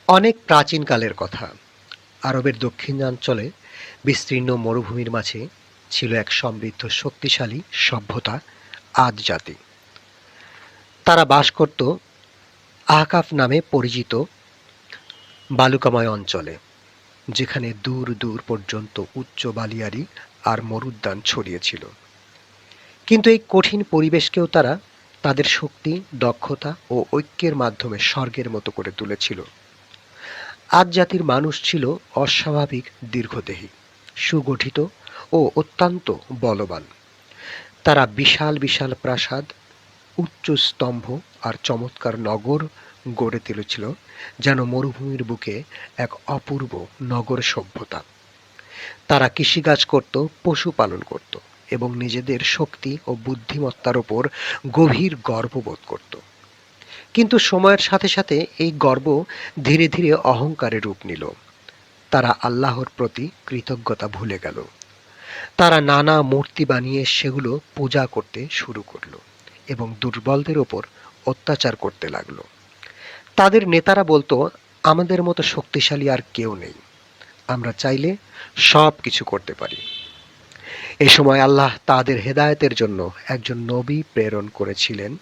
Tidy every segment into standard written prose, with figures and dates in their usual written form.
অনেক প্রাচীনকালের কথা। আরবের দক্ষিণাঞ্চলে বিস্তীর্ণ মরুভূমির মাঝে ছিল এক সমৃদ্ধ শক্তিশালী সভ্যতা, আদ জাতি। তারা বাস করত আহকাফ নামে পরিচিত বালুকাময় অঞ্চলে, যেখানে দূর দূর পর্যন্ত উচ্চ বালিয়াড়ি আর মরুদ্যান ছড়িয়ে ছিল। কিন্তু এই কঠিন পরিবেশকেও তারা তাদের শক্তি, দক্ষতা ও ঐক্যের মাধ্যমে স্বর্গের মতো করে তুলেছিল। আদ জাতির মানুষ ছিল অস্বাভাবিক দীর্ঘদেহী, সুগঠিত ও অত্যন্ত বলবান। তারা বিশাল বিশাল প্রাসাদ, উচ্চ স্তম্ভ আর চমৎকার নগর গড়ে তুলেছিল, যেন মরুভূমির বুকে এক অপূর্ব নগর সভ্যতা। তারা কৃষিকাজ করত, পশুপালন করত এবং নিজেদের শক্তি ও বুদ্ধিমত্তার ওপর গভীর গর্ববোধ করত। কিন্তু সময়ের সাথে সাথে এই গর্ব ধীরে ধীরে অহংকারে রূপ নিল। তারা আল্লাহর প্রতি কৃতজ্ঞতা ভুলে গেল। তারা নানা মূর্তি বানিয়ে সেগুলো পূজা করতে শুরু করলো এবং দুর্বলদের ওপর অত্যাচার করতে লাগলো। তাদের নেতারা বলতো, আমাদের মতো শক্তিশালী আর কেউ নেই, আমরা চাইলে সব কিছু করতে পারি। এ সময় আল্লাহ তাদের হেদায়েতের জন্য একজন নবী প্রেরণ করেছিলেন,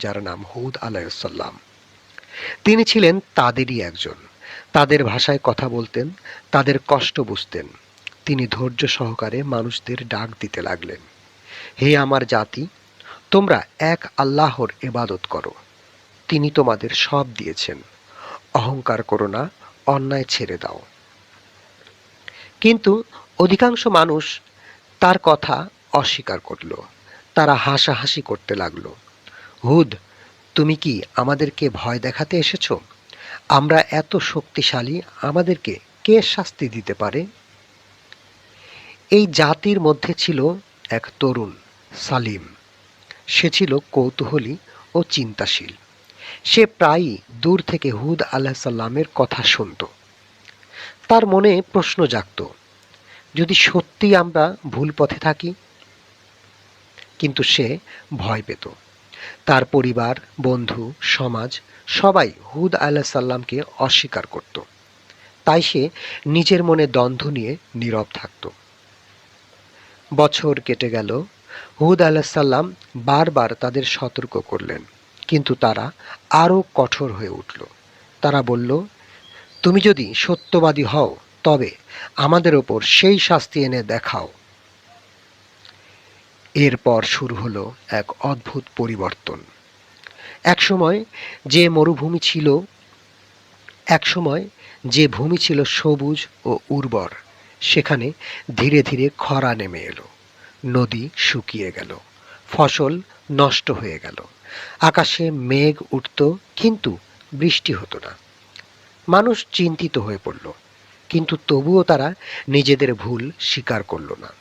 যার নাম হুদ আলাইহিসসালাম। তিনি ছিলেন তাদেরই একজন। তাদের ভাষায় কথা বলতেন, তাদের কষ্ট বুঝতেন। তিনি ধৈর্য সহকারে মানুষদের ডাক দিতে লাগলেন, হে আমার জাতি, তোমরা এক আল্লাহর ইবাদত করো। তিনি তোমাদের সব দিয়েছেন। অহংকার করো না, অন্যায় ছেড়ে দাও। কিন্তু অধিকাংশ মানুষ তার কথা অস্বীকার করল। তারা হাসাহাসি করতে লাগলো। হুদ, তুমি কি আমাদেরকে ভয় দেখাতে এসেছো? আমরা এত শক্তিশালী, আমাদেরকে কে শাস্তি দিতে পারে? এই জাতির মধ্যে ছিল এক তরুণ, সালিম। সে ছিল কৌতূহলী ও চিন্তাশীল। সে প্রায়ই দূর থেকে হুদ আলাহিসাল্লামের কথা শুনত। তার মনে প্রশ্ন জাগত, যদি সত্যি আমরা ভুল পথে থাকি। কিন্তু সে ভয় পেত। তার পরিবার, বন্ধু, সমাজ সবাই হুদ আলাহিসাল্লামকে অস্বীকার করত। তাই সে নিজের মনে দ্বন্দ্ব নিয়ে নীরব থাকত। বছর কেটে গেল। হুদ আলাহিসাল্লাম বারবার তাদের সতর্ক করলেন, কিন্তু তারা আরও কঠোর হয়ে উঠল। তারা বলল, তুমি যদি সত্যবাদী হও, তবে আমাদের ওপর সেই শাস্তি এনে দেখাও। এরপর শুরু হলো এক অদ্ভুত পরিবর্তন। একসময় যে মরুভূমি ছিল একসময় যে ভূমি ছিল সবুজ ও উর্বর, সেখানে ধীরে ধীরে খরা নেমে এলো। নদী শুকিয়ে গেল, ফসল নষ্ট হয়ে গেল। আকাশে মেঘ উঠত, কিন্তু বৃষ্টি হতো না। মানুষ চিন্তিত হয়ে পড়ল, কিন্তু তবুও তারা নিজেদের ভুল স্বীকার করল না।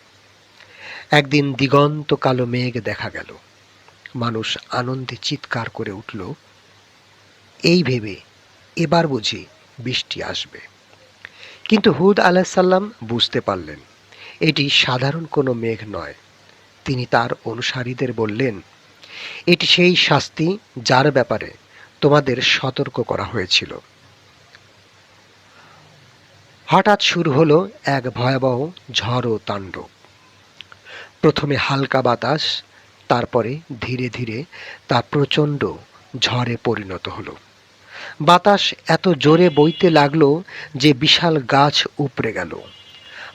একদিন দিগন্ত কালো মেঘ দেখা গেল। মানুষ আনন্দে চিৎকার করে উঠল, এই ভেবে এবার বুঝি বৃষ্টি আসবে। কিন্তু হুদ আলাহিসাল্লাম বুঝতে পারলেন, এটি সাধারণ কোনো মেঘ নয়। তিনি তার অনুসারীদের বললেন, এটি সেই শাস্তি যার ব্যাপারে তোমাদের সতর্ক করা হয়েছিল। হঠাৎ শুরু হলো এক ভয়াবহ ঝড় ও তাণ্ডব। প্রথমে হালকা বাতাস, তারপরে ধীরে ধীরে তা প্রচণ্ড ঝড়ে পরিণত হলো। বাতাস এত জোরে বইতে লাগলো যে বিশাল গাছ উপড়ে গেল,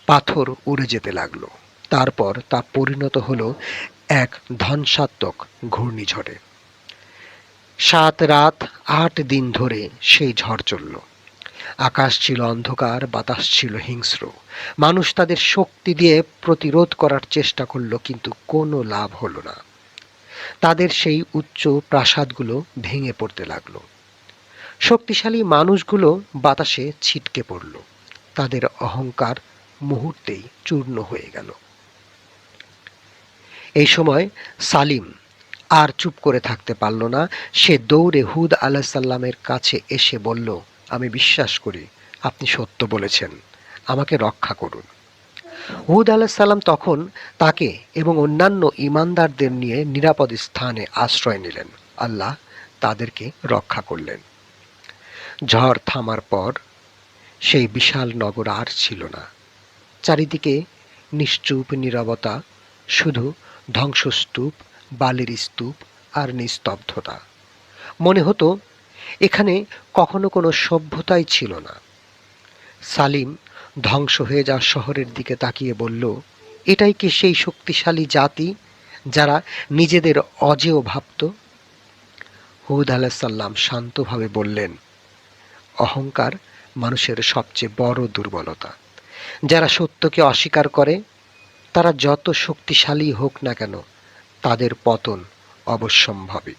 পাথর উড়ে যেতে লাগলো। তারপর তা পরিণত হলো এক ধ্বংসাত্মক ঘূর্ণিঝড়ে। ৭ রাত ৮ দিন ধরে সেই ঝড় চলল। আকাশ ছিল অন্ধকার, বাতাস ছিল হিংস্র। মানুষ তাদের শক্তি দিয়ে প্রতিরোধ করার চেষ্টা করল, কিন্তু কোনো লাভ হলো না। তাদের সেই উচ্চ প্রাসাদগুলো ভেঙে পড়তে লাগলো। শক্তিশালী মানুষগুলো বাতাসে ছিটকে পড়ল। তাদের অহংকার মুহূর্তেই চূর্ণ হয়ে গেল। এই সময় সালিম আর চুপ করে থাকতে পারল না। সে দৌড়ে হুদ আলাহিসাল্লামের কাছে এসে বলল, আমি বিশ্বাস করি আপনি সত্য বলেছেন, আমাকে রক্ষা করুন। হুদ আলাহিসাল্লাম তখন তাকে এবং অন্যান্য ঈমানদারদের নিয়ে নিরাপদ স্থানে আশ্রয় নিলেন। আল্লাহ তাদেরকে রক্ষা করলেন। ঝড় থামার পর সেই বিশাল নগর আর ছিল না। চারিদিকে নিশ্চুপ নীরবতা, শুধু ধ্বংসস্তূপ, বালির স্তূপ আর নিস্তব্ধতা। মনে হতো এখানে কখনো কোনো সভ্যতাই ছিল না। সালিম ধ্বংস হয়ে যাওয়া শহরের দিকে তাকিয়ে বলল, এটাই কি সেই শক্তিশালী জাতি যারা নিজেদের অজেয় ভাবত? হুদ আলাহিসাল্লাম শান্তভাবে বললেন, অহংকার মানুষের সবচেয়ে বড় দুর্বলতা। যারা সত্যকে অস্বীকার করে, তারা যত শক্তিশালী হোক না কেন, তাদের পতন অবশ্যম্ভাবী।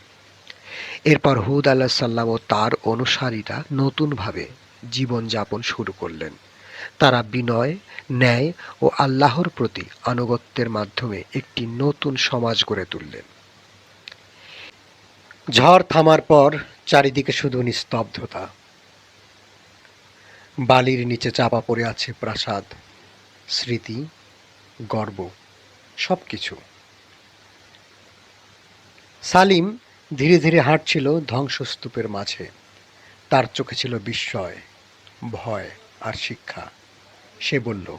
এরপর হুদ আলাহিসাল্লাম ও তার অনুসারীরা নতুনভাবে জীবনযাপন শুরু করলেন। তারা বিনয়, ন্যায় ও আল্লাহর প্রতি আনুগত্যের মাধ্যমে একটি নতুন সমাজ গড়ে তুললেন। ঝড় থামার পর চারিদিকে শুধু নিস্তব্ধতা। বালির নিচে চাপা পড়ে আছে প্রাসাদ, স্মৃতি, গর্ব, সবকিছু। সালিম ধীরে ধীরে হাঁটছিল ধ্বংসস্তূপের মাঝে। তার চোখে ছিল বিস্ময়, ভয় আর শিক্ষা। সে বলল,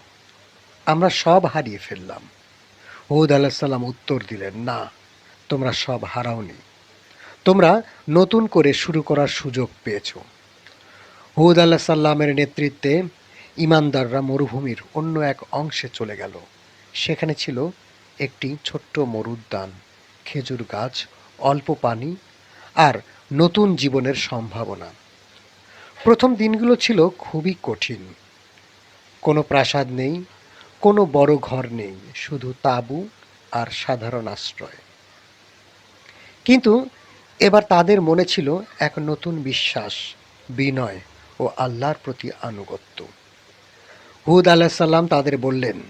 আমরা সব হারিয়ে ফেললাম। হুদ আলাহিসাল্লাম উত্তর দিলেন, না, তোমরা সব হারাওনি। তোমরা নতুন করে শুরু করার সুযোগ পেয়েছ। হুদ আলাহিসাল্লামের নেতৃত্বে ইমানদাররা মরুভূমির অন্য এক অংশে চলে গেল। সেখানে ছিল একটি ছোট্ট মরুদ্যান, খেজুর গাছ, অল্প পানি আর নতুন জীবনের সম্ভাবনা। প্রথম দিনগুলো ছিল খুবই কঠিন। কোনো প্রাসাদ নেই, কোনো বড় ঘর নেই, শুধু তাঁবু আর সাধারণ আশ্রয়। কিন্তু এবার তাদের মনে ছিল এক নতুন বিশ্বাস, বিনয় ও আল্লাহর প্রতি আনুগত্য। হুদ আলাহিসাল্লাম তাদের বললেন,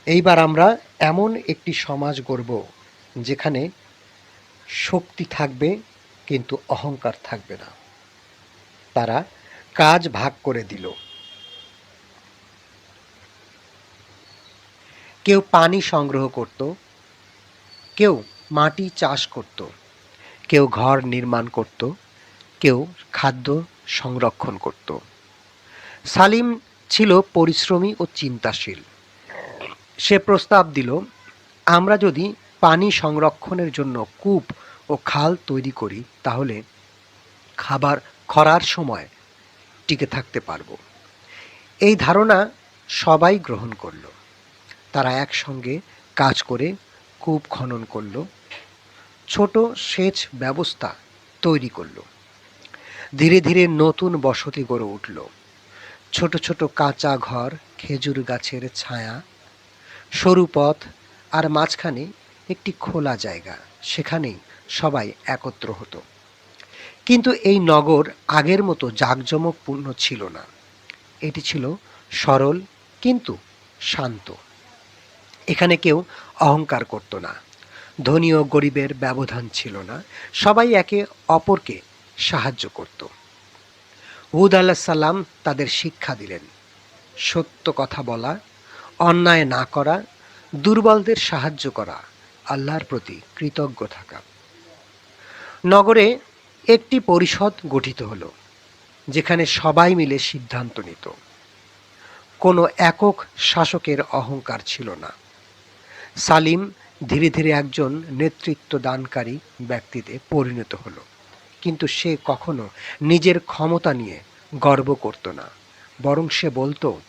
এইবার আমরা এমন একটি সমাজ গড়ব যেখানে শক্তি থাকবে কিন্তু অহংকার থাকবে না। তারা কাজ ভাগ করে দিল। কেউ পানি সংগ্রহ করত, কেউ মাটি চাষ করত, কেউ ঘর নির্মাণ করত, কেউ খাদ্য সংরক্ষণ করত। সালিম ছিল পরিশ্রমী ও চিন্তাশীল। সে প্রস্তাব দিল, আমরা যদি পানি সংরক্ষণের জন্য কূপ ও খাল তৈরি করি, তাহলে খাবার খরার সময় টিকে থাকতে পারব। এই ধারণা সবাই গ্রহণ করল। তারা একসঙ্গে কাজ করে কূপ খনন করল, ছোট সেচ ব্যবস্থা তৈরি করল। ধীরে ধীরে নতুন বসতি গড়ে উঠল। ছোট ছোট কাঁচা ঘর, খেজুর গাছের ছায়া, সরু পথ আর মাঝখানে একটি খোলা জায়গা। সেখানেই সবাই একত্র হতো। কিন্তু এই নগর আগের মতো জাঁকজমকপূর্ণ ছিল না। এটি ছিল সরল কিন্তু শান্ত। এখানে কেউ অহংকার করত না। ধনী ও গরিবের ব্যবধান ছিল না। সবাই একে অপরকে সাহায্য করত। হুদ আলাহিসাল্লাম তাদের শিক্ষা দিলেন, সত্য কথা বলা, অন্যায় না করা, দুর্বলদের সাহায্য করা, আল্লাহর প্রতি কৃতজ্ঞ থাকা। নগরে একটি পরিষদ গঠিত হলো, যেখানে সবাই মিলে সিদ্ধান্ত নিত। কোনো একক শাসকের অহংকার ছিল না। সালিম ধীরে ধীরে একজন নেতৃত্ব দানকারী ব্যক্তিতে পরিণত হলো। কিন্তু সে কখনো নিজের ক্ষমতা নিয়ে গর্ব করত না। বরং সে বলতো,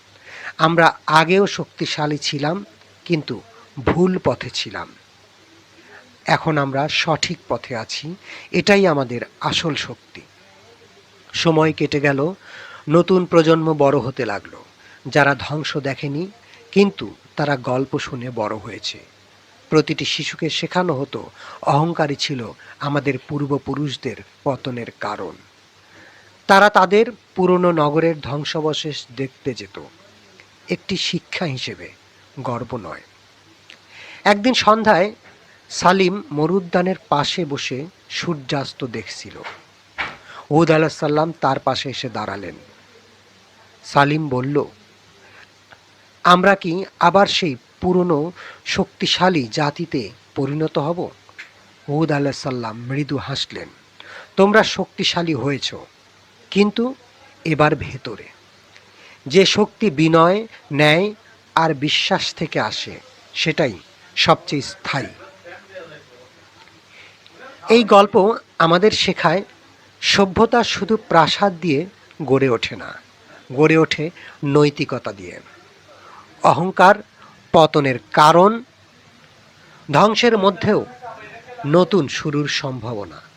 আমরা আগেও শক্তিশালী ছিলাম, কিন্তু ভুল পথে ছিলাম। এখন আমরা সঠিক পথে আছি, এটাই আমাদের আসল শক্তি। সময় কেটে গেল, নতুন প্রজন্ম বড় হতে লাগলো, যারা ধ্বংস দেখেনি, কিন্তু তারা গল্প শুনে বড় হয়েছে। প্রতিটি শিশুকে শেখানো হতো, অহংকারী ছিল আমাদের পূর্বপুরুষদের পতনের কারণ। তারা তাদের পুরনো নগরের ধ্বংসাবশেষ দেখতে যেত, একটি শিক্ষা হিসেবে, গর্ব নয়। একদিন সন্ধ্যায় সালিম মরুদ্যানের পাশে বসে সূর্যাস্ত দেখছিল। হুদ আলাহিসাল্লাম তার পাশে এসে দাঁড়ালেন। সালিম বলল, আমরা কি আবার সেই পুরনো শক্তিশালী জাতিতে পরিণত হব? হুদ আলাহিসাল্লাম মৃদু হাসলেন, তোমরা শক্তিশালী হয়েছ, কিন্তু এবার ভেতরে। যে শক্তি বিনয়, ন্যায় আর বিশ্বাস থেকে আসে, সেটাই সবচেয়ে স্থায়ী। এই গল্প আমাদের শেখায় সভ্যতা শুধু প্রাসাদ দিয়ে গড়ে ওঠে না, গড়ে ওঠে নৈতিকতা দিয়ে। অহংকার পতনের কারণ, ধ্বংসের মধ্যেও নতুন শুরুর সম্ভাবনা।